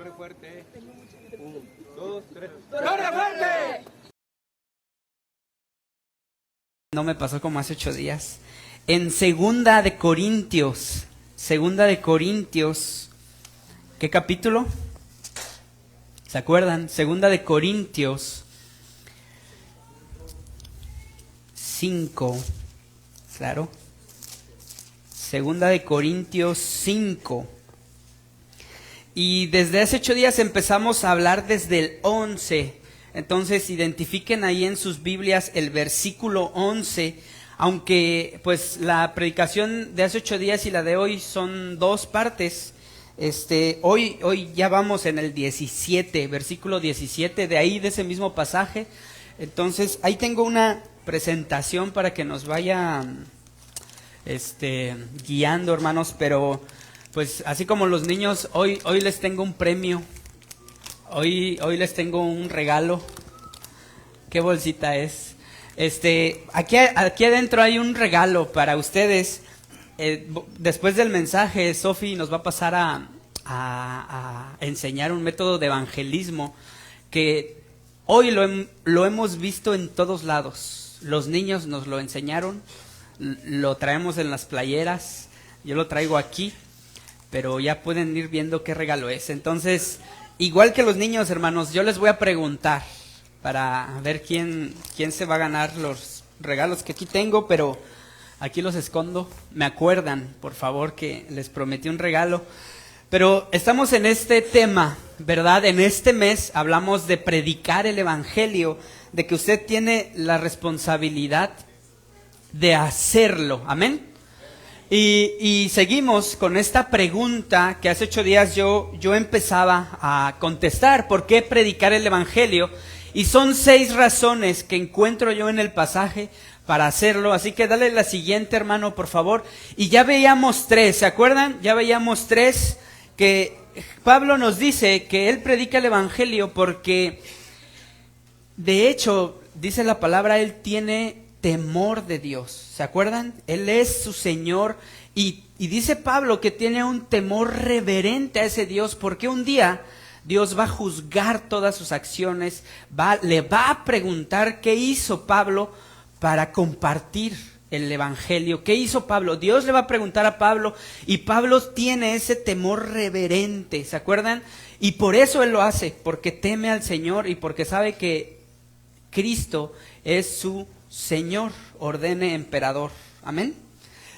Corre fuerte. 1, 2, 3. ¡Corre fuerte! No me pasó como hace 8 días. En Segunda de Corintios, ¿qué capítulo? ¿Se acuerdan? Segunda de Corintios 5, claro. Segunda de Corintios 5. Y desde hace 8 días empezamos a hablar desde el 11. Entonces identifiquen ahí en sus Biblias el versículo 11. Aunque pues la predicación de hace 8 días y la de hoy son 2 partes. Hoy ya vamos en el 17, versículo 17, de ahí de ese mismo pasaje. Entonces ahí tengo una presentación para que nos vaya guiando, hermanos, pero pues así como los niños, hoy les tengo un premio, hoy les tengo un regalo. ¿Qué bolsita es? Aquí adentro hay un regalo para ustedes. Después del mensaje, Sofi nos va a pasar a enseñar un método de evangelismo que hoy lo hemos visto en todos lados. Los niños nos lo enseñaron, lo traemos en las playeras, yo lo traigo aquí, pero ya pueden ir viendo qué regalo es. Entonces, igual que los niños, hermanos, yo les voy a preguntar para ver quién se va a ganar los regalos que aquí tengo, pero aquí los escondo. Me acuerdan, por favor, que les prometí un regalo. Pero estamos en este tema, ¿verdad? En este mes hablamos de predicar el evangelio, de que usted tiene la responsabilidad de hacerlo. Amén. Y seguimos con esta pregunta que hace 8 días yo empezaba a contestar. ¿Por qué predicar el evangelio? Y son 6 razones que encuentro yo en el pasaje para hacerlo. Así que dale la siguiente, hermano, por favor. Y ya veíamos 3, ¿se acuerdan? Ya veíamos 3 que Pablo nos dice que él predica el evangelio porque, de hecho, dice la palabra, él tiene temor de Dios. ¿Se acuerdan? Él es su Señor y dice Pablo que tiene un temor reverente a ese Dios porque un día Dios va a juzgar todas sus acciones, le va a preguntar qué hizo Pablo para compartir el evangelio. ¿Qué hizo Pablo? Dios le va a preguntar a Pablo y Pablo tiene ese temor reverente, ¿se acuerdan? Y por eso él lo hace, porque teme al Señor y porque sabe que Cristo es su Señor, ordene emperador. Amén.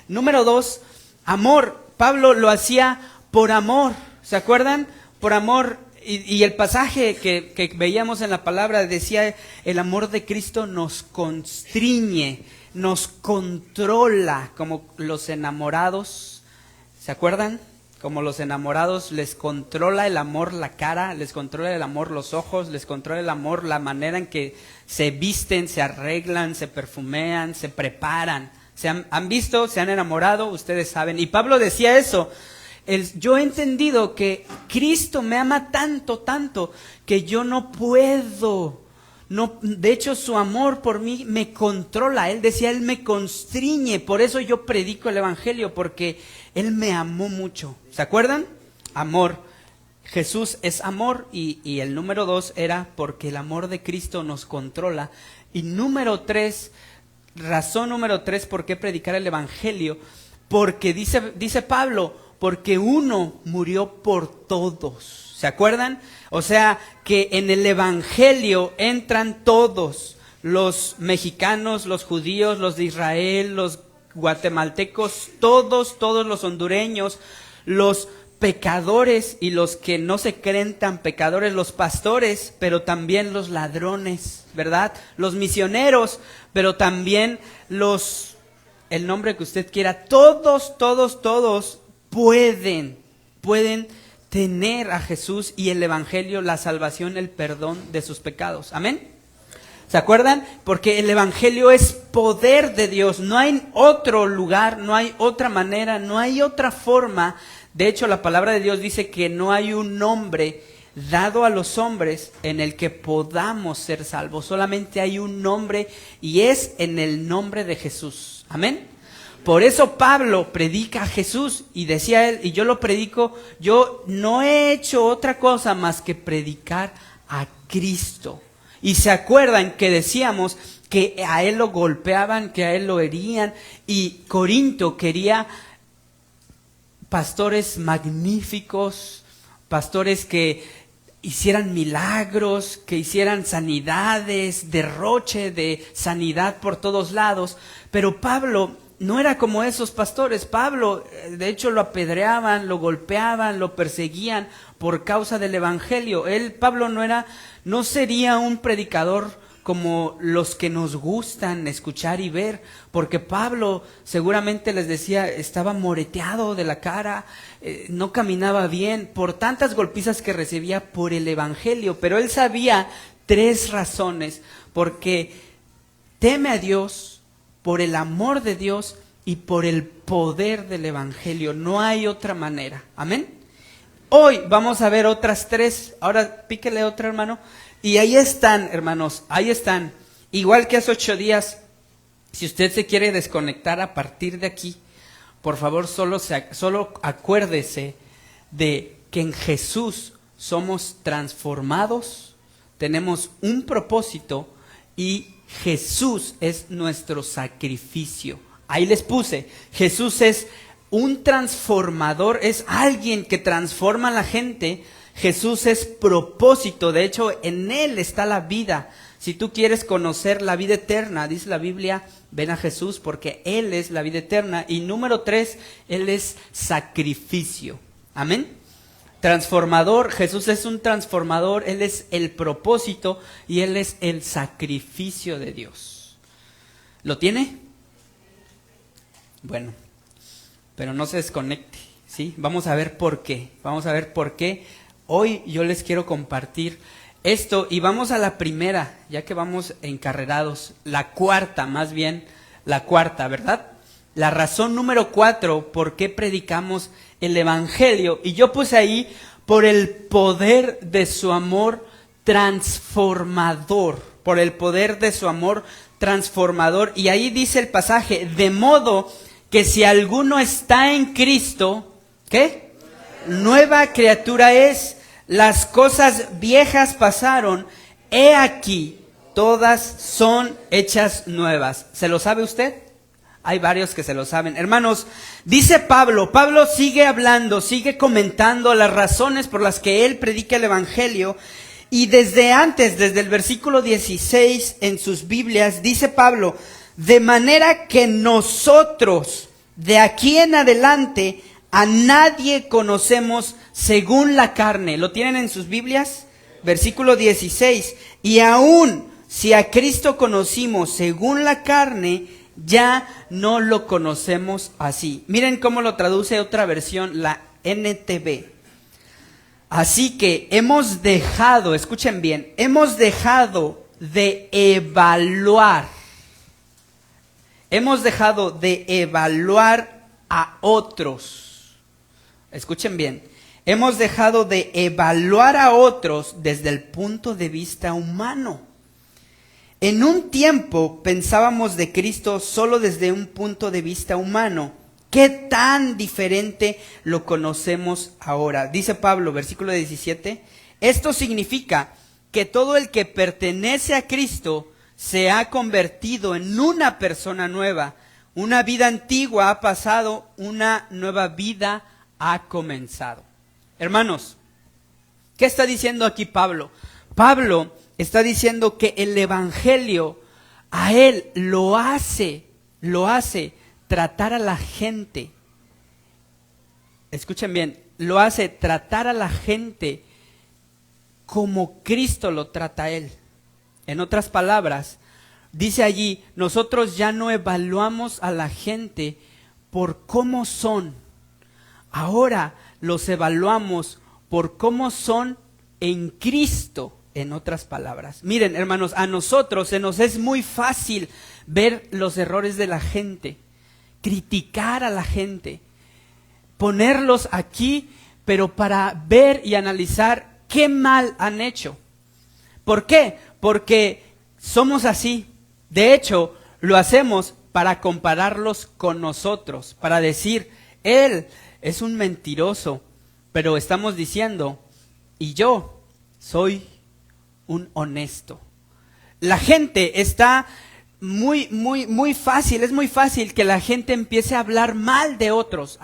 Número 2, amor. Pablo lo hacía por amor, ¿se acuerdan? Por amor. Y el pasaje que veíamos en la palabra decía, el amor de Cristo nos constriñe, nos controla, como los enamorados, ¿se acuerdan? Como los enamorados les controla el amor la cara, les controla el amor los ojos, les controla el amor la manera en que se visten, se arreglan, se perfumean, se preparan. ¿Han visto? ¿Se han enamorado? Ustedes saben. Y Pablo decía eso. Yo he entendido que Cristo me ama tanto, tanto, que yo no puedo. De hecho, su amor por mí me controla. Él decía, Él me constriñe. Por eso yo predico el evangelio, porque Él me amó mucho. ¿Se acuerdan? Amor. Jesús es amor y el número 2 era porque el amor de Cristo nos controla. Y número 3, razón número 3, ¿por qué predicar el evangelio? Porque dice Pablo, porque uno murió por todos. ¿Se acuerdan? O sea, que en el evangelio entran todos, los mexicanos, los judíos, los de Israel, los guatemaltecos, todos los hondureños, los pecadores y los que no se creen tan pecadores, los pastores, pero también los ladrones, ¿verdad? Los misioneros, pero también el nombre que usted quiera, todos pueden tener a Jesús y el evangelio, la salvación, el perdón de sus pecados. Amén. ¿Se acuerdan? Porque el evangelio es poder de Dios. No hay otro lugar, no hay otra manera, no hay otra forma. De hecho, la palabra de Dios dice que no hay un nombre dado a los hombres en el que podamos ser salvos. Solamente hay un nombre y es en el nombre de Jesús. Amén. Por eso Pablo predica a Jesús y decía él, y yo lo predico, yo no he hecho otra cosa más que predicar a Cristo. Y se acuerdan que decíamos que a él lo golpeaban, que a él lo herían, y Corinto quería pastores magníficos, pastores que hicieran milagros, que hicieran sanidades, derroche de sanidad por todos lados. Pero Pablo no era como esos pastores. Pablo, de hecho, lo apedreaban, lo golpeaban, lo perseguían por causa del evangelio. Pablo no sería un predicador como los que nos gustan escuchar y ver, porque Pablo seguramente les decía, estaba moreteado de la cara, no caminaba bien, por tantas golpizas que recibía por el evangelio. Pero él sabía 3 razones: porque teme a Dios, por el amor de Dios y por el poder del evangelio. No hay otra manera. Amén. Hoy vamos a ver otras 3. Ahora píquele otra, hermano. Y ahí están, hermanos, ahí están. Igual que hace 8 días, si usted se quiere desconectar a partir de aquí, por favor, solo acuérdese de que en Jesús somos transformados, tenemos un propósito y Jesús es nuestro sacrificio. Ahí les puse, Jesús es un transformador, es alguien que transforma a la gente. Jesús es propósito, de hecho en Él está la vida. Si tú quieres conocer la vida eterna, dice la Biblia, ven a Jesús porque Él es la vida eterna. Y número 3, Él es sacrificio. Amén. Transformador, Jesús es un transformador, Él es el propósito y Él es el sacrificio de Dios. ¿Lo tiene? Bueno, pero no se desconecte, ¿sí? Vamos a ver por qué, Hoy yo les quiero compartir esto y vamos a la primera, ya que vamos encarrerados, la cuarta, ¿verdad? La razón número 4, por qué predicamos el evangelio. Y yo puse ahí, por el poder de su amor transformador, por el poder de su amor transformador. Y ahí dice el pasaje, de modo que si alguno está en Cristo, ¿qué? Nueva criatura es. Las cosas viejas pasaron, he aquí, todas son hechas nuevas. ¿Se lo sabe usted? Hay varios que se lo saben. Hermanos, dice Pablo sigue hablando, sigue comentando las razones por las que él predica el evangelio. Y desde el versículo 16 en sus Biblias, dice Pablo, de manera que nosotros de aquí en adelante a nadie conocemos según la carne. ¿Lo tienen en sus Biblias? Versículo 16. Y aún si a Cristo conocimos según la carne, ya no lo conocemos así. Miren cómo lo traduce otra versión, la NTV. Así que hemos dejado, escuchen bien, hemos dejado de evaluar. Hemos dejado de evaluar a otros. Escuchen bien, hemos dejado de evaluar a otros desde el punto de vista humano. En un tiempo pensábamos de Cristo solo desde un punto de vista humano. ¿Qué tan diferente lo conocemos ahora? Dice Pablo, versículo 17, esto significa que todo el que pertenece a Cristo se ha convertido en una persona nueva. Una vida antigua ha pasado, una nueva vida ha comenzado. Hermanos, ¿qué está diciendo aquí Pablo? Pablo está diciendo que el evangelio a él lo hace tratar a la gente. Escuchen bien, lo hace tratar a la gente como Cristo lo trata a él. En otras palabras, dice allí, nosotros ya no evaluamos a la gente por cómo son. Ahora los evaluamos por cómo son en Cristo, en otras palabras. Miren, hermanos, a nosotros se nos es muy fácil ver los errores de la gente, criticar a la gente, ponerlos aquí, pero para ver y analizar qué mal han hecho. ¿Por qué? Porque somos así. De hecho, lo hacemos para compararlos con nosotros, para decir, él es un mentiroso, pero estamos diciendo, y yo soy un honesto. La gente está muy fácil, es muy fácil que la gente empiece a hablar mal de otros,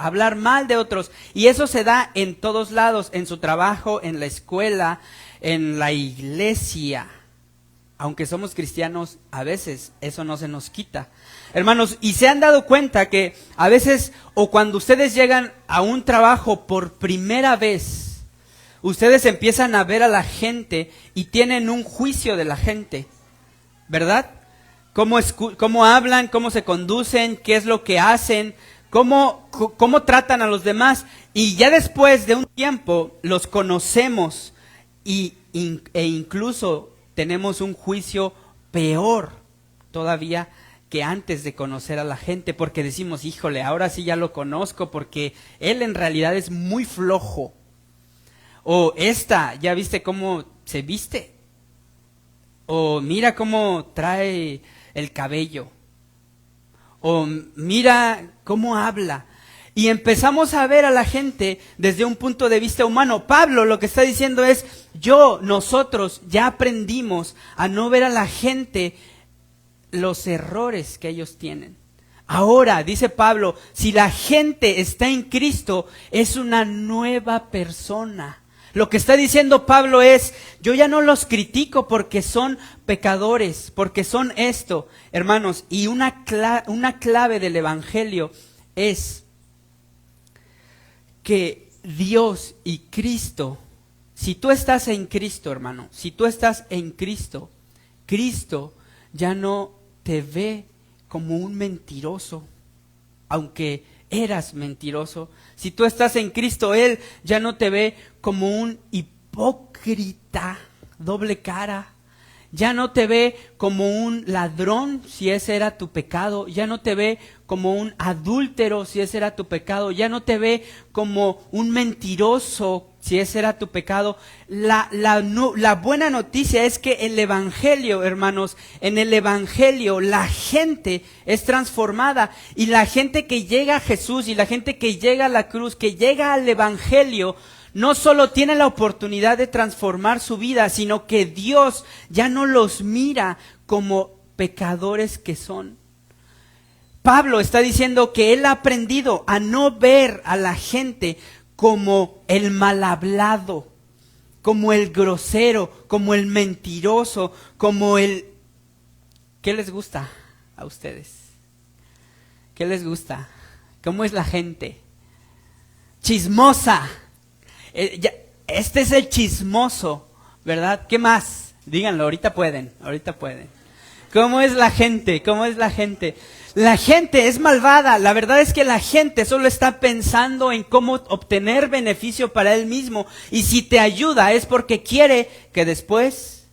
y eso se da en todos lados, en su trabajo, en la escuela, en la iglesia. Aunque somos cristianos, a veces eso no se nos quita. Hermanos, y se han dado cuenta que a veces, o cuando ustedes llegan a un trabajo por primera vez, ustedes empiezan a ver a la gente y tienen un juicio de la gente, ¿verdad? Cómo hablan, cómo se conducen, qué es lo que hacen, cómo tratan a los demás. Y ya después de un tiempo los conocemos e incluso tenemos un juicio peor todavía que antes de conocer a la gente, porque decimos, híjole, ahora sí ya lo conozco porque él en realidad es muy flojo. O esta, ¿ya viste cómo se viste? O mira cómo trae el cabello. O mira cómo habla. Y empezamos a ver a la gente desde un punto de vista humano. Pablo lo que está diciendo es, nosotros ya aprendimos a no ver a la gente los errores que ellos tienen. Ahora, dice Pablo, si la gente está en Cristo, es una nueva persona. Lo que está diciendo Pablo es, yo ya no los critico porque son pecadores, porque son esto. Hermanos, y una clave del Evangelio es que Dios y Cristo, si tú estás en Cristo, hermano, si tú estás en Cristo, Cristo ya no te ve como un mentiroso, aunque eras mentiroso. Si tú estás en Cristo, Él ya no te ve como un hipócrita, doble cara. Ya no te ve como un ladrón, si ese era tu pecado. Ya no te ve como un adúltero, si ese era tu pecado. Ya no te ve como un mentiroso, si ese era tu pecado. La buena noticia es que el Evangelio, hermanos, en el Evangelio la gente es transformada. Y la gente que llega a Jesús y la gente que llega a la cruz, que llega al Evangelio, no solo tiene la oportunidad de transformar su vida, sino que Dios ya no los mira como pecadores que son. Pablo está diciendo que él ha aprendido a no ver a la gente como el mal hablado, como el grosero, como el mentiroso, como el... ¿Qué les gusta a ustedes? ¿Qué les gusta? ¿Cómo es la gente? Chismosa. Este es el chismoso, ¿verdad? ¿Qué más? Díganlo, ahorita pueden. ¿Cómo es la gente? La gente es malvada. La verdad es que la gente solo está pensando en cómo obtener beneficio para él mismo. Y si te ayuda es porque quiere que después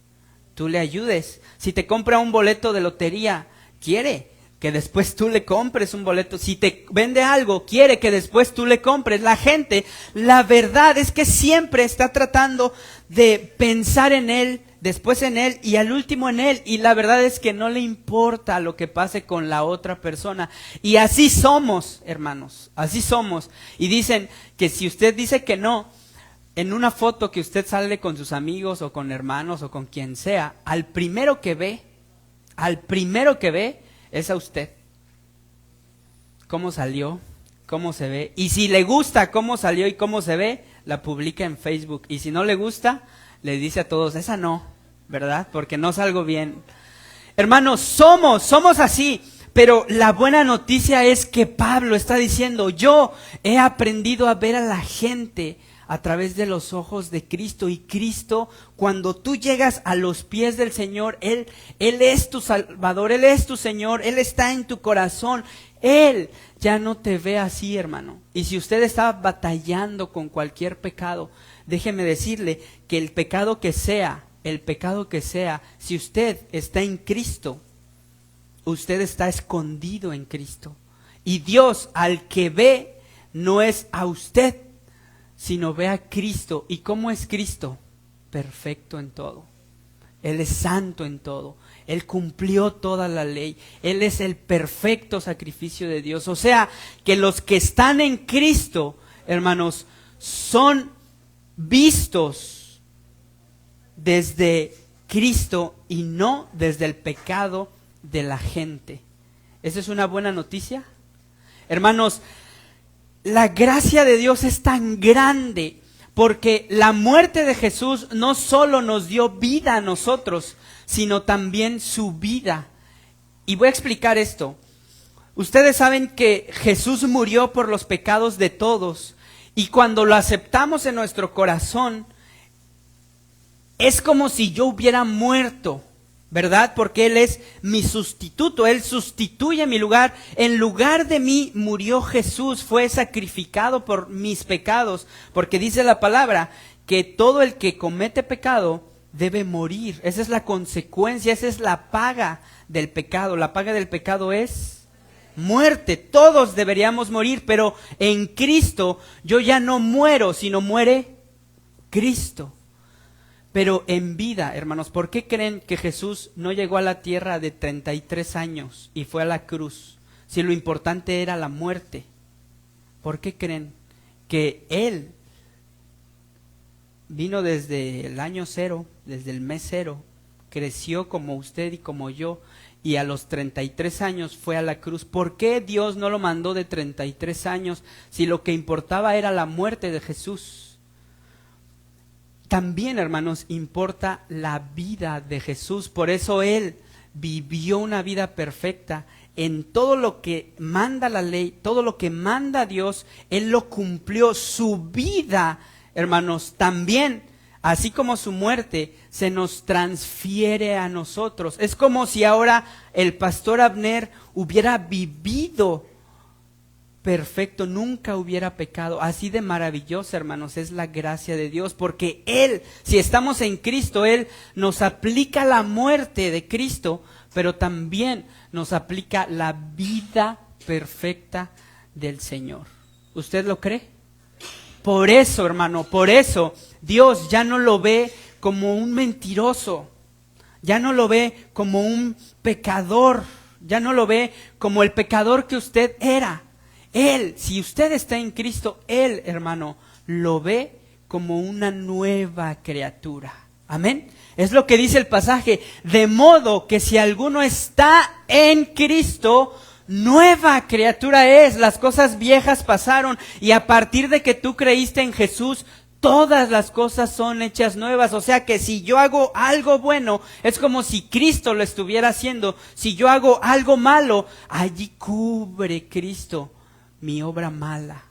tú le ayudes. Si te compra un boleto de lotería, quiere que después tú le compres un boleto. Si te vende algo, quiere que después tú le compres. La gente, la verdad es que siempre está tratando de pensar en él, después en él y al último en él. Y la verdad es que no le importa lo que pase con la otra persona. Y así somos, hermanos, así somos. Y dicen que si usted dice que no, en una foto que usted sale con sus amigos o con hermanos o con quien sea, al primero que ve es a usted. ¿Cómo salió? ¿Cómo se ve? Y si le gusta cómo salió y cómo se ve, la publica en Facebook. Y si no le gusta, le dice a todos, esa no, ¿verdad? Porque no salgo bien. Hermanos, somos así. Pero la buena noticia es que Pablo está diciendo, yo he aprendido a ver a la gente a través de los ojos de Cristo. Y Cristo, cuando tú llegas a los pies del Señor, Él es tu Salvador, Él es tu Señor, Él está en tu corazón. Él ya no te ve así, hermano. Y si usted está batallando con cualquier pecado, déjeme decirle que el pecado que sea, si usted está en Cristo, usted está escondido en Cristo. Y Dios, al que ve, no es a usted, sino ve a Cristo. ¿Y cómo es Cristo? Perfecto en todo. Él es santo en todo. Él cumplió toda la ley. Él es el perfecto sacrificio de Dios. O sea, que los que están en Cristo, hermanos, son vistos desde Cristo y no desde el pecado de la gente. ¿Esa es una buena noticia? Hermanos, la gracia de Dios es tan grande porque la muerte de Jesús no solo nos dio vida a nosotros, sino también su vida. Y voy a explicar esto. Ustedes saben que Jesús murió por los pecados de todos, y cuando lo aceptamos en nuestro corazón, es como si yo hubiera muerto, ¿verdad? Porque Él es mi sustituto, Él sustituye mi lugar. En lugar de mí murió Jesús, fue sacrificado por mis pecados, porque dice la palabra que todo el que comete pecado debe morir. Esa es la consecuencia, esa es la paga del pecado. La paga del pecado es muerte. Todos deberíamos morir, pero en Cristo yo ya no muero, sino muere Cristo. Pero en vida, hermanos, ¿por qué creen que Jesús no llegó a la tierra de 33 años y fue a la cruz, si lo importante era la muerte? ¿Por qué creen que Él vino desde el año 0, desde el mes 0, creció como usted y como yo, y a los 33 años fue a la cruz? ¿Por qué Dios no lo mandó de 33 años si lo que importaba era la muerte de Jesús? También, hermanos, importa la vida de Jesús. Por eso Él vivió una vida perfecta. En todo lo que manda la ley, todo lo que manda Dios, Él lo cumplió. Su vida, hermanos, también, así como su muerte, se nos transfiere a nosotros. Es como si ahora el pastor Abner hubiera vivido perfecto, nunca hubiera pecado. Así de maravillosa, hermanos, es la gracia de Dios, porque Él, si estamos en Cristo, Él nos aplica la muerte de Cristo, pero también nos aplica la vida perfecta del Señor. ¿Usted lo cree? Por eso, hermano, por eso Dios ya no lo ve como un mentiroso, ya no lo ve como un pecador, ya no lo ve como el pecador que usted era. Él, si usted está en Cristo, Él, hermano, lo ve como una nueva criatura. Amén. Es lo que dice el pasaje. De modo que si alguno está en Cristo, nueva criatura es. Las cosas viejas pasaron, y a partir de que tú creíste en Jesús, todas las cosas son hechas nuevas. O sea que si yo hago algo bueno, es como si Cristo lo estuviera haciendo. Si yo hago algo malo, allí cubre Cristo mi obra mala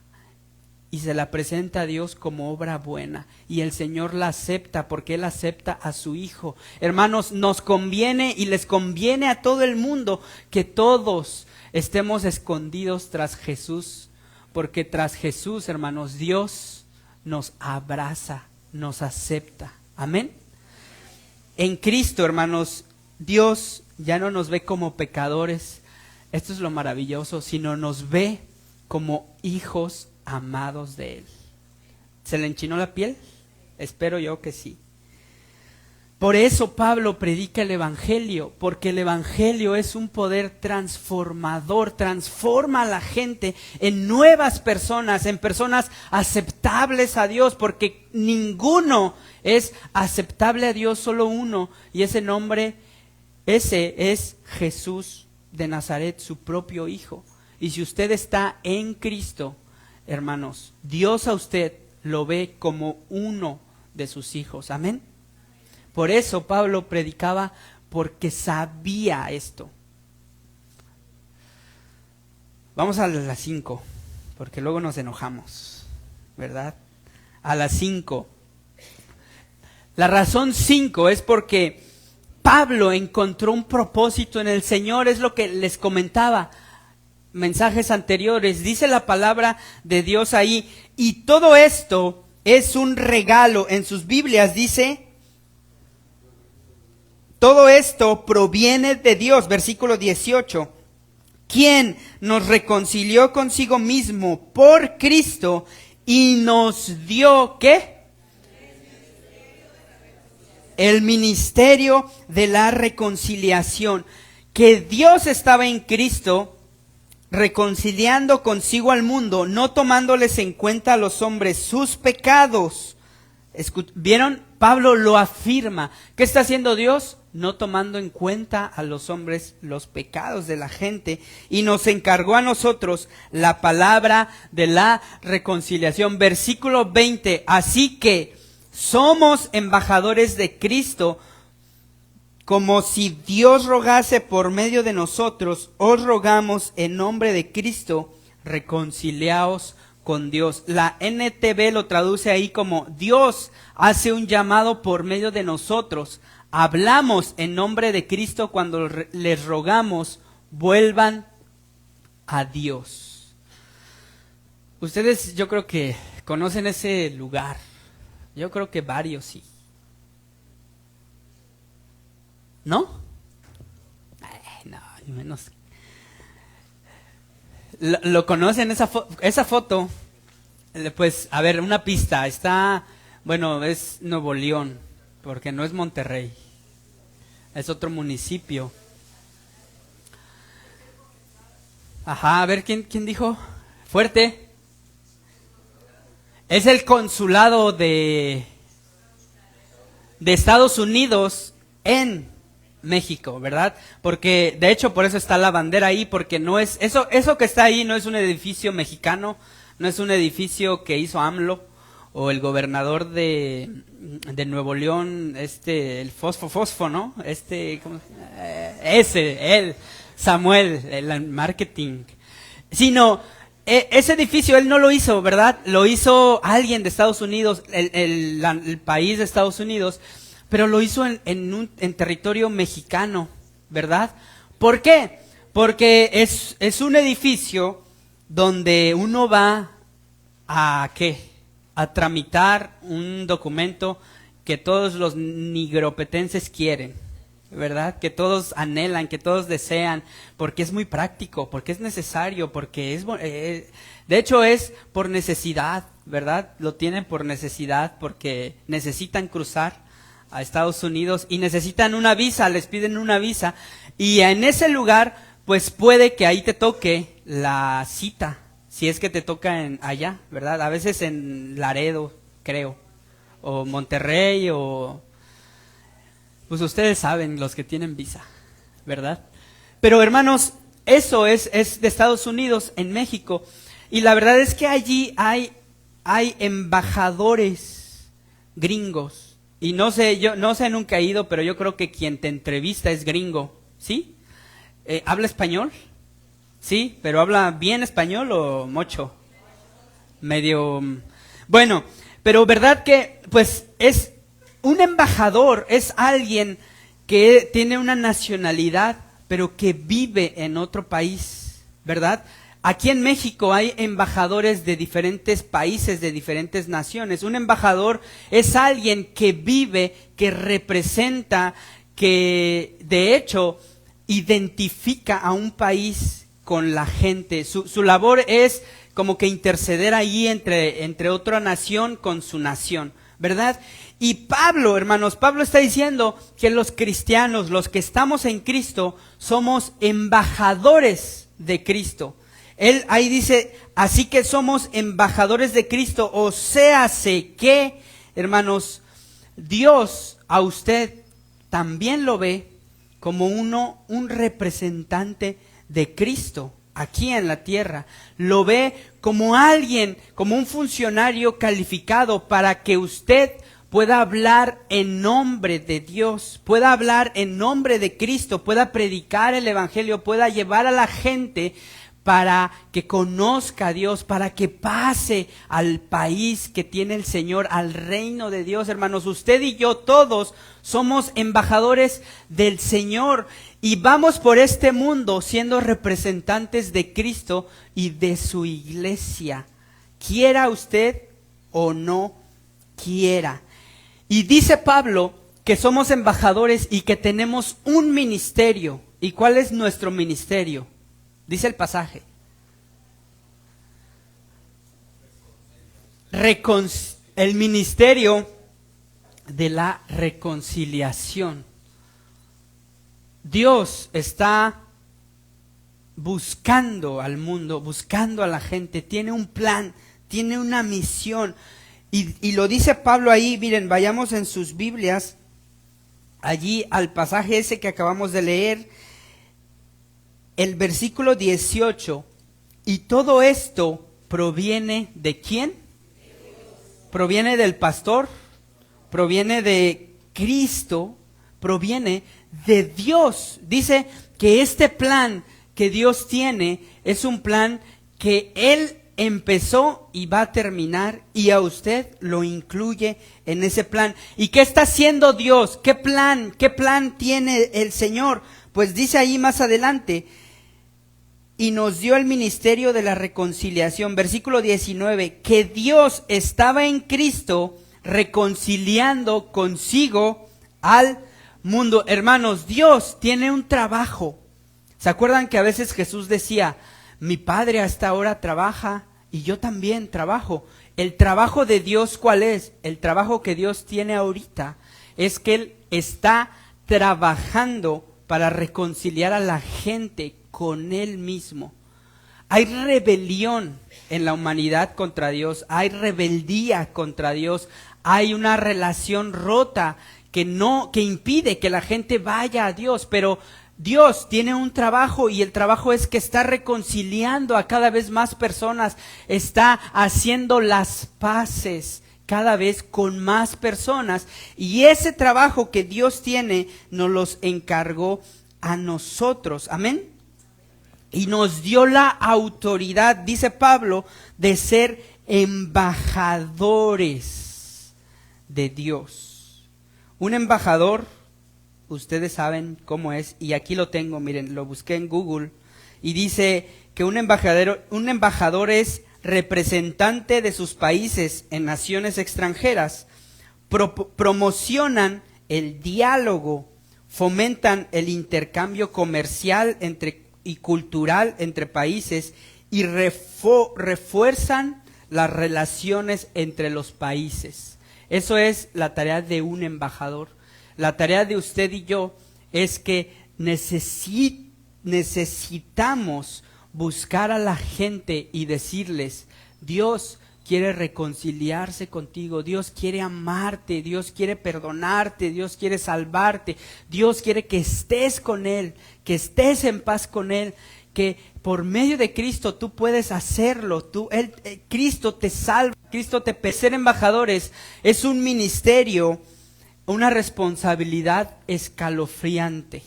y se la presenta a Dios como obra buena, y el Señor la acepta porque Él acepta a su Hijo. Hermanos, nos conviene y les conviene a todo el mundo que todos estemos escondidos tras Jesús, porque tras Jesús, hermanos, Dios nos abraza, nos acepta. Amén. En Cristo, hermanos, Dios ya no nos ve como pecadores, esto es lo maravilloso, sino nos ve como hijos amados de Él. ¿Se le enchinó la piel? Espero yo que sí. Por eso Pablo predica el Evangelio, porque el Evangelio es un poder transformador, transforma a la gente en nuevas personas, en personas aceptables a Dios, porque ninguno es aceptable a Dios, solo uno, y ese nombre, ese es Jesús de Nazaret, su propio Hijo. Y si usted está en Cristo, hermanos, Dios a usted lo ve como uno de sus hijos. Amén. Por eso Pablo predicaba, porque sabía esto. Vamos a las 5, porque luego nos enojamos, ¿verdad? A las 5. La razón 5 es porque Pablo encontró un propósito en el Señor, es lo que les comentaba mensajes anteriores. Dice la palabra de Dios ahí, y todo esto es un regalo. En sus Biblias dice, todo esto proviene de Dios, versículo 18, quien nos reconcilió consigo mismo por Cristo y nos dio, ¿qué? el ministerio de la reconciliación, que Dios estaba en Cristo reconciliando consigo al mundo, no tomándoles en cuenta a los hombres sus pecados. ¿Vieron? Pablo lo afirma. ¿Qué está haciendo Dios? No tomando en cuenta a los hombres los pecados de la gente, y nos encargó a nosotros la palabra de la reconciliación. Versículo 20, así que somos embajadores de Cristo, como si Dios rogase por medio de nosotros, os rogamos en nombre de Cristo, reconciliaos con Dios. La NTV lo traduce ahí como Dios hace un llamado por medio de nosotros. Hablamos en nombre de Cristo cuando les rogamos, vuelvan a Dios. Ustedes, yo creo que conocen ese lugar. Yo creo que varios sí. ¿No? No, ni menos. ¿Lo conocen esa foto? Pues, a ver, una pista. Está, bueno, es Nuevo León, porque no es Monterrey. Es otro municipio. Ajá, a ver, ¿quién dijo? Fuerte. Es el consulado de Estados Unidos en México, ¿verdad? Porque de hecho por eso está la bandera ahí, porque no es eso que está ahí no es un edificio mexicano, no es un edificio que hizo AMLO o el gobernador de Nuevo León, el Fosfo, ¿no? ¿cómo? Él, Samuel, el marketing, sino ese edificio él no lo hizo, ¿verdad? Lo hizo alguien de Estados Unidos, el país de Estados Unidos. Pero lo hizo en territorio mexicano, ¿verdad? ¿Por qué? Porque es un edificio donde uno va a ¿qué? A tramitar un documento que todos los nigropetenses quieren, ¿verdad? Que todos anhelan, que todos desean, porque es muy práctico, porque es necesario, porque de hecho es por necesidad, ¿verdad? Lo tienen por necesidad, porque necesitan cruzar a Estados Unidos y necesitan una visa, les piden una visa, y en ese lugar pues puede que ahí te toque la cita, si es que te toca allá, ¿verdad? A veces en Laredo, creo, o Monterrey, o pues ustedes saben, los que tienen visa, ¿verdad? Pero hermanos, eso es de Estados Unidos en México, y la verdad es que allí hay embajadores gringos. Y no sé, nunca he ido, pero yo creo que quien te entrevista es gringo, ¿sí? ¿Habla español? Sí, pero ¿habla bien español o mocho? Medio. Bueno, pero verdad que, pues, es un embajador, es alguien que tiene una nacionalidad, pero que vive en otro país, ¿verdad? Aquí en México hay embajadores de diferentes países, de diferentes naciones. Un embajador es alguien que vive, que representa, que de hecho identifica a un país con la gente. Su labor es como que interceder ahí entre otra nación con su nación, ¿verdad? Y Pablo, hermanos, Pablo está diciendo que los cristianos, los que estamos en Cristo, somos embajadores de Cristo. Él ahí dice, así que somos embajadores de Cristo, o séase que, hermanos, Dios a usted también lo ve como un representante de Cristo aquí en la tierra. Lo ve como alguien, como un funcionario calificado para que usted pueda hablar en nombre de Dios, pueda hablar en nombre de Cristo, pueda predicar el evangelio, pueda llevar a la gente para que conozca a Dios, para que pase al país que tiene el Señor, al reino de Dios. Hermanos, usted y yo todos somos embajadores del Señor y vamos por este mundo siendo representantes de Cristo y de su iglesia, quiera usted o no quiera. Y dice Pablo que somos embajadores y que tenemos un ministerio. ¿Y cuál es nuestro ministerio? Dice el pasaje. El ministerio de la reconciliación. Dios está buscando al mundo, buscando a la gente, tiene un plan, tiene una misión. Y lo dice Pablo ahí, miren, vayamos en sus Biblias, allí al pasaje ese que acabamos de leer, el versículo 18, y todo esto proviene ¿de quién? Proviene del pastor, proviene de Cristo, proviene de Dios. Dice que este plan que Dios tiene es un plan que Él empezó y va a terminar, y a usted lo incluye en ese plan. ¿Y qué está haciendo Dios? ¿Qué plan tiene el Señor? Pues dice ahí más adelante, y nos dio el ministerio de la reconciliación, versículo 19, que Dios estaba en Cristo reconciliando consigo al mundo. Hermanos, Dios tiene un trabajo. ¿Se acuerdan que a veces Jesús decía, mi Padre hasta ahora trabaja y yo también trabajo? El trabajo de Dios, ¿cuál es? El trabajo que Dios tiene ahorita es que Él está trabajando para reconciliar a la gente con Él mismo. Hay rebelión en la humanidad contra Dios, hay rebeldía contra Dios, hay una relación rota que impide que la gente vaya a Dios, pero Dios tiene un trabajo, y el trabajo es que está reconciliando a cada vez más personas, está haciendo las paces cada vez con más personas, y ese trabajo que Dios tiene nos los encargó a nosotros. Amén. Y nos dio la autoridad, dice Pablo, de ser embajadores de Dios. Un embajador, ustedes saben cómo es, y aquí lo tengo, miren, lo busqué en Google, y dice que un embajador es representante de sus países en naciones extranjeras, promocionan el diálogo, fomentan el intercambio comercial y cultural entre países, y refuerzan las relaciones entre los países. Eso es la tarea de un embajador. La tarea de usted y yo es que necesitamos buscar a la gente y decirles, Dios quiere reconciliarse contigo, Dios quiere amarte, Dios quiere perdonarte, Dios quiere salvarte, Dios quiere que estés con Él, que estés en paz con Él, que por medio de Cristo tú puedes hacerlo, Cristo te salva, Cristo te permite. Ser embajadores es un ministerio, una responsabilidad escalofriante.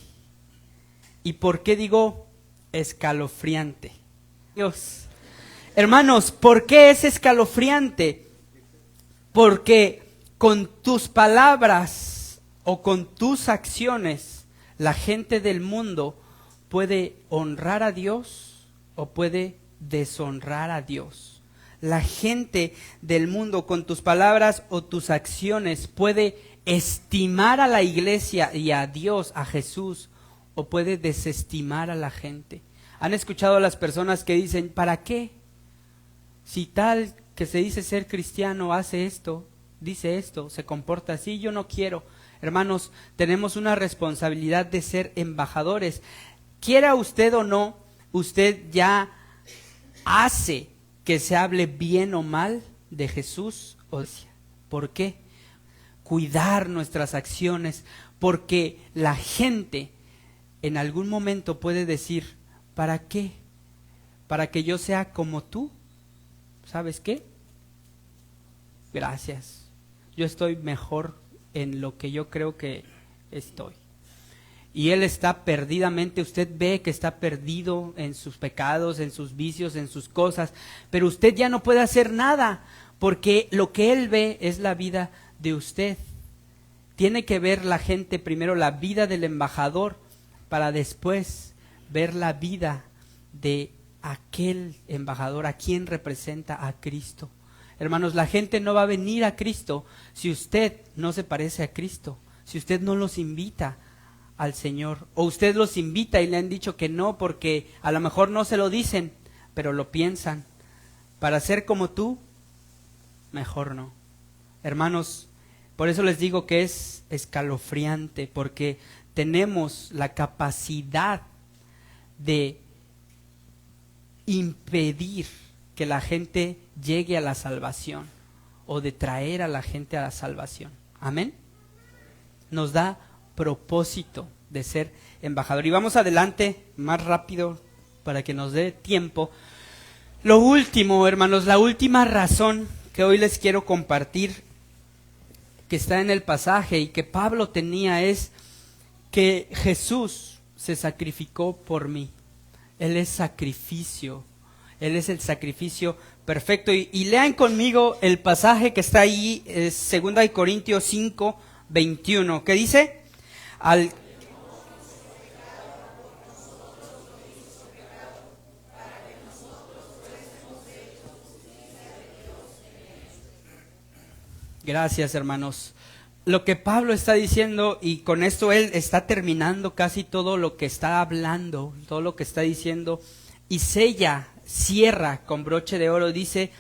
¿Y por qué digo escalofriante? Dios. Hermanos, ¿por qué es escalofriante? Porque con tus palabras o con tus acciones, la gente del mundo puede honrar a Dios o puede deshonrar a Dios. La gente del mundo con tus palabras o tus acciones puede estimar a la iglesia y a Dios, a Jesús, o puede desestimar a la gente. ¿Han escuchado a las personas que dicen, ¿para qué? Si tal que se dice ser cristiano hace esto, dice esto, se comporta así, yo no quiero. Hermanos, tenemos una responsabilidad de ser embajadores. Quiera usted o no, usted ya hace que se hable bien o mal de Jesús. ¿Por qué? Cuidar nuestras acciones, porque la gente en algún momento puede decir, ¿para qué? ¿Para que yo sea como tú? ¿Sabes qué? Gracias. Yo estoy mejor en lo que yo creo que estoy. Y él está perdidamente, usted ve que está perdido en sus pecados, en sus vicios, en sus cosas, pero usted ya no puede hacer nada, porque lo que él ve es la vida de usted. Tiene que ver la gente primero la vida del embajador, para después ver la vida de aquel embajador, a quien representa a Cristo. Hermanos, la gente no va a venir a Cristo si usted no se parece a Cristo, si usted no los invita al Señor, o usted los invita y le han dicho que no, porque a lo mejor no se lo dicen, pero lo piensan. Para ser como tú, mejor no. Hermanos, Por eso les digo que es escalofriante, porque tenemos la capacidad de impedir que la gente llegue a la salvación o de traer a la gente a la salvación. Amén. Nos da propósito de ser embajador. Y vamos adelante más rápido para que nos dé tiempo. Lo último, hermanos, la última razón que hoy les quiero compartir, que está en el pasaje y que Pablo tenía, es que Jesús se sacrificó por mí. Él es sacrificio. Él es el sacrificio perfecto. Y lean conmigo el pasaje que está ahí, es 2 Corintios 5, 21, que dice, Gracias, hermanos. Lo que Pablo está diciendo, y con esto él está terminando casi todo lo que está hablando, todo lo que está diciendo, y cierra con broche de oro, dice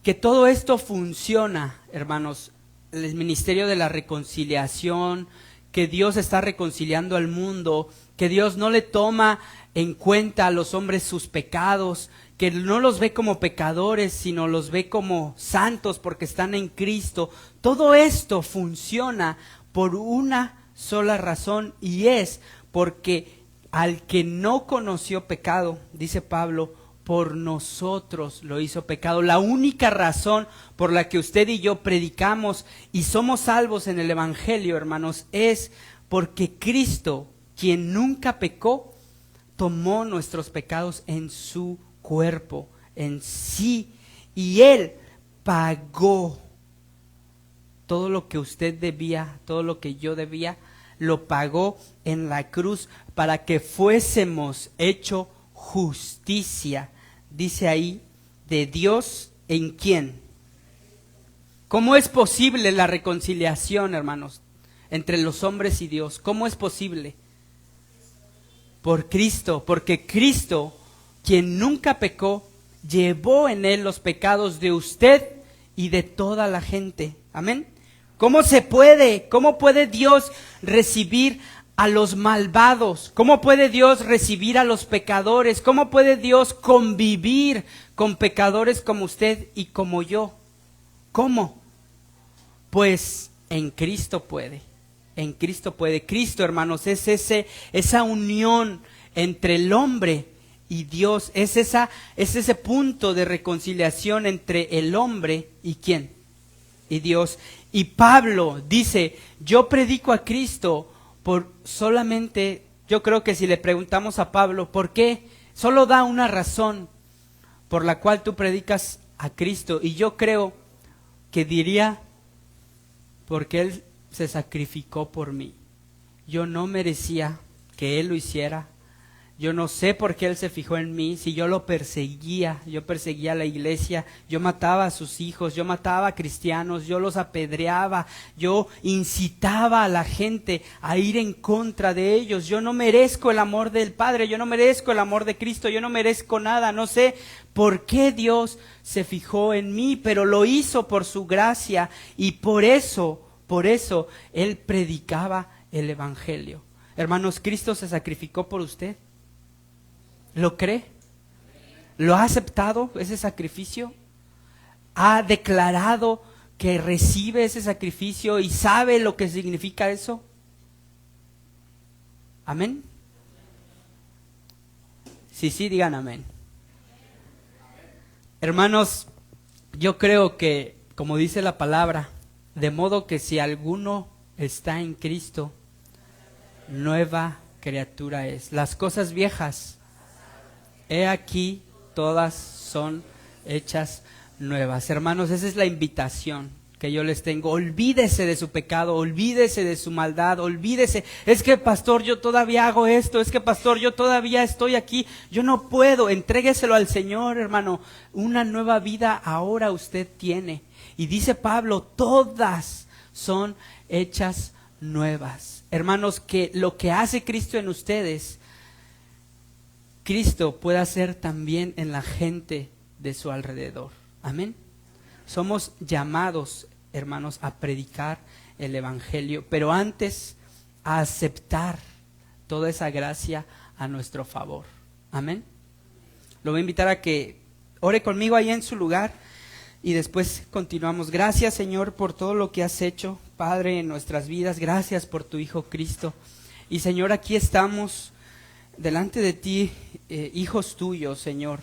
que todo esto funciona, hermanos, el ministerio de la reconciliación, que Dios está reconciliando al mundo, que Dios no le toma en cuenta a los hombres sus pecados, que no los ve como pecadores, sino los ve como santos porque están en Cristo. Todo esto funciona por una sola razón, y es porque al que no conoció pecado, dice Pablo, por nosotros lo hizo pecado. La única razón por la que usted y yo predicamos y somos salvos en el Evangelio, hermanos, es porque Cristo, quien nunca pecó, tomó nuestros pecados en su cuerpo, en sí, y Él pagó todo lo que usted debía, todo lo que yo debía, lo pagó en la cruz para que fuésemos hecho justicia, dice ahí, de Dios. ¿En quién? ¿Cómo es posible la reconciliación, hermanos, entre los hombres y Dios? ¿Cómo es posible? Por Cristo, porque Cristo, quien nunca pecó, llevó en él los pecados de usted y de toda la gente. Amén. ¿Cómo se puede? ¿Cómo puede Dios recibir a los malvados? ¿Cómo puede Dios recibir a los pecadores? ¿Cómo puede Dios convivir con pecadores como usted y como yo? ¿Cómo? Pues en Cristo puede. En Cristo puede. Cristo, hermanos, es esa unión entre el hombre y Dios. Es ese punto de reconciliación entre el hombre y ¿quién? Y Dios. Y Pablo dice, yo predico a Cristo por solamente, yo creo que si le preguntamos a Pablo, ¿por qué? Solo da una razón por la cual tú predicas a Cristo. Y yo creo que diría, porque Él se sacrificó por mí. Yo no merecía que Él lo hiciera. Yo no sé por qué Él se fijó en mí. Si yo lo perseguía, yo perseguía a la iglesia, yo mataba a sus hijos, yo mataba a cristianos, yo los apedreaba, yo incitaba a la gente a ir en contra de ellos. Yo no merezco el amor del Padre, yo no merezco el amor de Cristo, yo no merezco nada. No sé por qué Dios se fijó en mí, pero lo hizo por su gracia, y por eso Él predicaba el Evangelio. Hermanos, Cristo se sacrificó por usted. ¿Lo cree? ¿Lo ha aceptado ese sacrificio? ¿Ha declarado que recibe ese sacrificio y sabe lo que significa eso? ¿Amén? Sí, digan amén. Hermanos, yo creo que, como dice la palabra, de modo que si alguno está en Cristo, nueva criatura es. Las cosas viejas, he aquí, todas son hechas nuevas. Hermanos, esa es la invitación que yo les tengo. Olvídese de su pecado, olvídese de su maldad, olvídese. Es que pastor, yo todavía hago esto, es que pastor, yo todavía estoy aquí, yo no puedo. Entrégueselo al Señor, hermano. Una nueva vida ahora usted tiene. Y dice Pablo, todas son hechas nuevas. Hermanos, que lo que hace Cristo en ustedes, Cristo puede hacer también en la gente de su alrededor. Amén. Somos llamados hermanos, a predicar el evangelio, pero antes a aceptar toda esa gracia a nuestro favor. Amén. Lo voy a invitar a que ore conmigo ahí en su lugar y después continuamos. Gracias, Señor, por todo lo que has hecho, Padre, en nuestras vidas. Gracias por tu Hijo Cristo. Y Señor, aquí estamos delante de ti, hijos tuyos, Señor,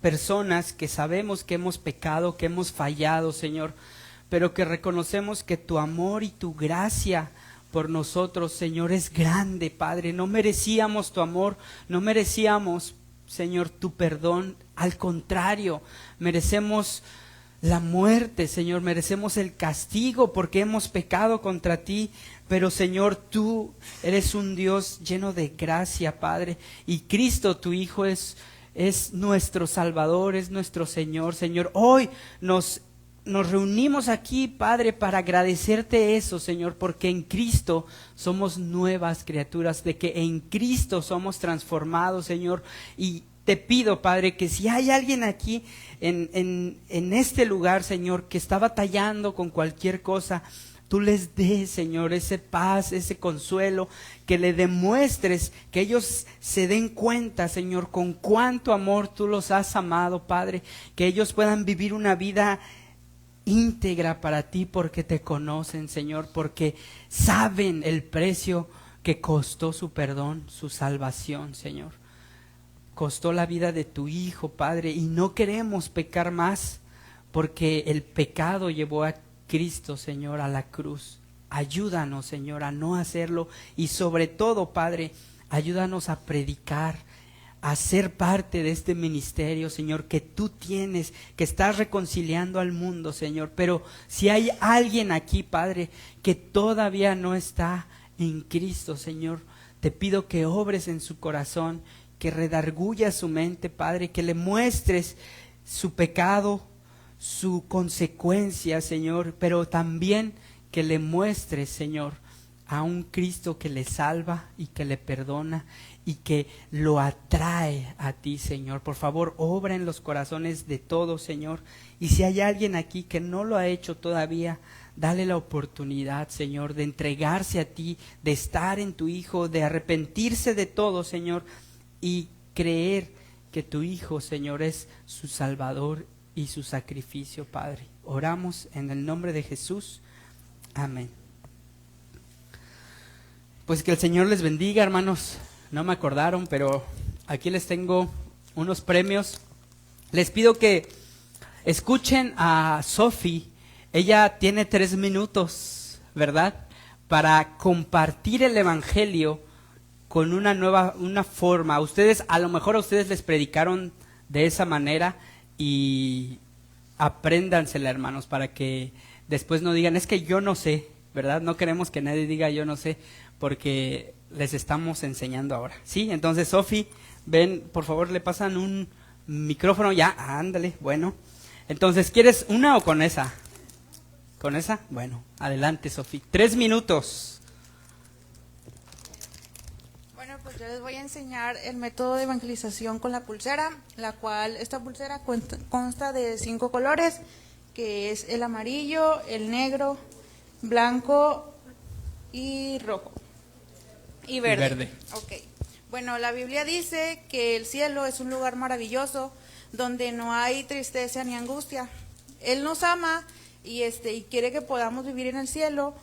personas que sabemos que hemos pecado, que hemos fallado, Señor, pero que reconocemos que tu amor y tu gracia por nosotros, Señor, es grande, Padre. No merecíamos tu amor, no merecíamos, Señor, tu perdón. Al contrario, merecemos la muerte, Señor, merecemos el castigo porque hemos pecado contra ti. Pero, Señor, tú eres un Dios lleno de gracia, Padre. Y Cristo, tu Hijo, es nuestro Salvador, es nuestro Señor. Señor, hoy nos reunimos aquí, Padre, para agradecerte eso, Señor, porque en Cristo somos nuevas criaturas, de que en Cristo somos transformados, Señor. Y te pido, Padre, que si hay alguien aquí en este lugar, Señor, que está batallando con cualquier cosa, tú les des, Señor, ese paz, ese consuelo, que le demuestres, que ellos se den cuenta, Señor, con cuánto amor tú los has amado, Padre, que ellos puedan vivir una vida íntegra para ti porque te conocen, Señor, porque saben el precio que costó su perdón, su salvación, Señor. Costó la vida de tu Hijo, Padre, y no queremos pecar más porque el pecado llevó a Cristo, Señor, a la cruz. Ayúdanos, Señor, a no hacerlo y sobre todo, Padre, ayúdanos a predicar, a ser parte de este ministerio, Señor, que tú tienes, que estás reconciliando al mundo, Señor. Pero si hay alguien aquí, Padre, que todavía no está en Cristo, Señor, te pido que obres en su corazón, que redargullas su mente, Padre, que le muestres su pecado, su consecuencia, Señor, pero también que le muestres, Señor, a un Cristo que le salva y que le perdona y que lo atrae a ti, Señor. Por favor, obra en los corazones de todos, Señor. Y si hay alguien aquí que no lo ha hecho todavía, dale la oportunidad, Señor, de entregarse a ti, de estar en tu Hijo, de arrepentirse de todo, Señor, y creer que tu Hijo, Señor, es su Salvador y su sacrificio, Padre. Oramos en el nombre de Jesús. Amén. Pues que el Señor les bendiga, hermanos. No me acordaron, pero aquí les tengo unos premios. Les pido que escuchen a Sophie. Ella tiene 3 minutos, ¿verdad?, para compartir el evangelio con una forma. A lo mejor a ustedes les predicaron de esa manera y apréndansela, hermanos, para que después no digan, es que yo no sé, ¿verdad? No queremos que nadie diga yo no sé, porque les estamos enseñando ahora. Sí, entonces, Sofi, ven, por favor, le pasan un micrófono ya, ándale, bueno. Entonces, ¿quieres una o con esa? ¿Con esa? Bueno, adelante, Sofi. 3 minutos. Bueno, pues yo les voy a enseñar el método de evangelización con la pulsera, la cual esta pulsera consta de 5 colores, que es el amarillo, el negro, blanco y rojo. Y verde. Ok. Bueno, la Biblia dice que el cielo es un lugar maravilloso donde no hay tristeza ni angustia. Él nos ama y quiere que podamos vivir en el cielo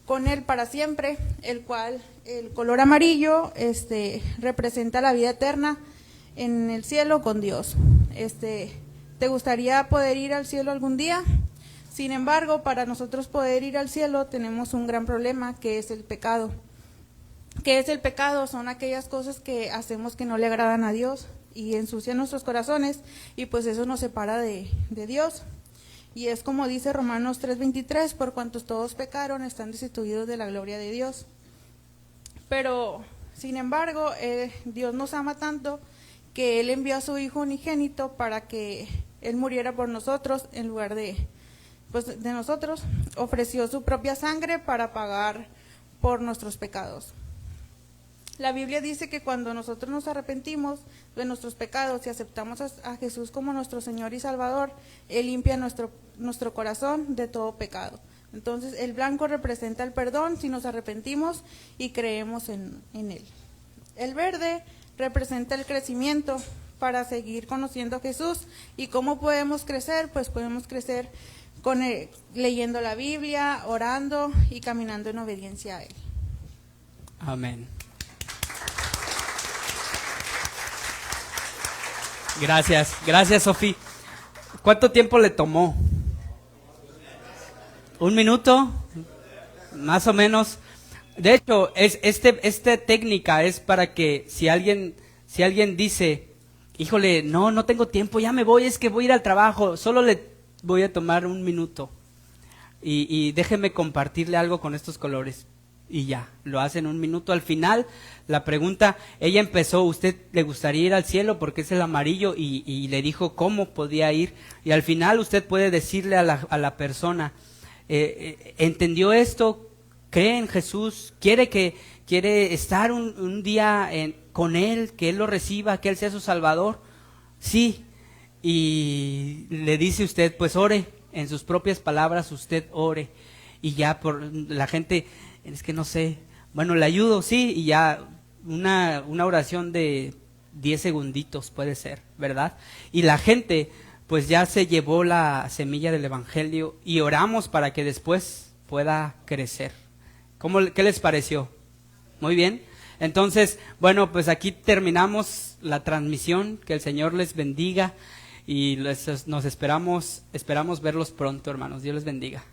con Él para siempre, el cual el color amarillo representa la vida eterna en el cielo con Dios. ¿Te gustaría poder ir al cielo algún día? Sin embargo, para nosotros poder ir al cielo tenemos un gran problema, que es el pecado. ¿Qué es el pecado? Son aquellas cosas que hacemos que no le agradan a Dios y ensucian nuestros corazones, y pues eso nos separa de Dios. Y es como dice Romanos 3:23, por cuantos todos pecaron, están destituidos de la gloria de Dios. Pero, sin embargo, Dios nos ama tanto que Él envió a su Hijo unigénito para que Él muriera por nosotros en lugar de nosotros. Ofreció su propia sangre para pagar por nuestros pecados. La Biblia dice que cuando nosotros nos arrepentimos de nuestros pecados y aceptamos a Jesús como nuestro Señor y Salvador, Él limpia nuestro corazón de todo pecado. Entonces el blanco representa el perdón si nos arrepentimos y creemos en Él. El verde representa el crecimiento para seguir conociendo a Jesús. ¿Y cómo podemos crecer? Pues podemos crecer leyendo la Biblia, orando y caminando en obediencia a Él. Amén. Gracias Sofía. ¿Cuánto tiempo le tomó? ¿Un minuto? Más o menos. De hecho, esta técnica es para que si alguien dice, híjole, no tengo tiempo, ya me voy, es que voy a ir al trabajo, solo le voy a tomar un minuto y déjeme compartirle algo con estos colores. Y ya, lo hacen un minuto. Al final, la pregunta, ella empezó, ¿usted le gustaría ir al cielo? Porque es el amarillo, y le dijo cómo podía ir. Y al final usted puede decirle a la persona, ¿entendió esto? ¿Cree en Jesús? ¿Quiere estar un día con Él? ¿Que Él lo reciba? ¿Que Él sea su Salvador? Sí. Y le dice usted, pues ore, en sus propias palabras usted ore. Y ya por la gente... Es que no sé, bueno, le ayudo, sí, y ya una oración de 10 segunditos puede ser, ¿verdad? Y la gente pues ya se llevó la semilla del evangelio y oramos para que después pueda crecer. ¿Qué les pareció? Muy bien. Entonces, bueno, pues aquí terminamos la transmisión, que el Señor les bendiga y nos esperamos verlos pronto, hermanos. Dios les bendiga.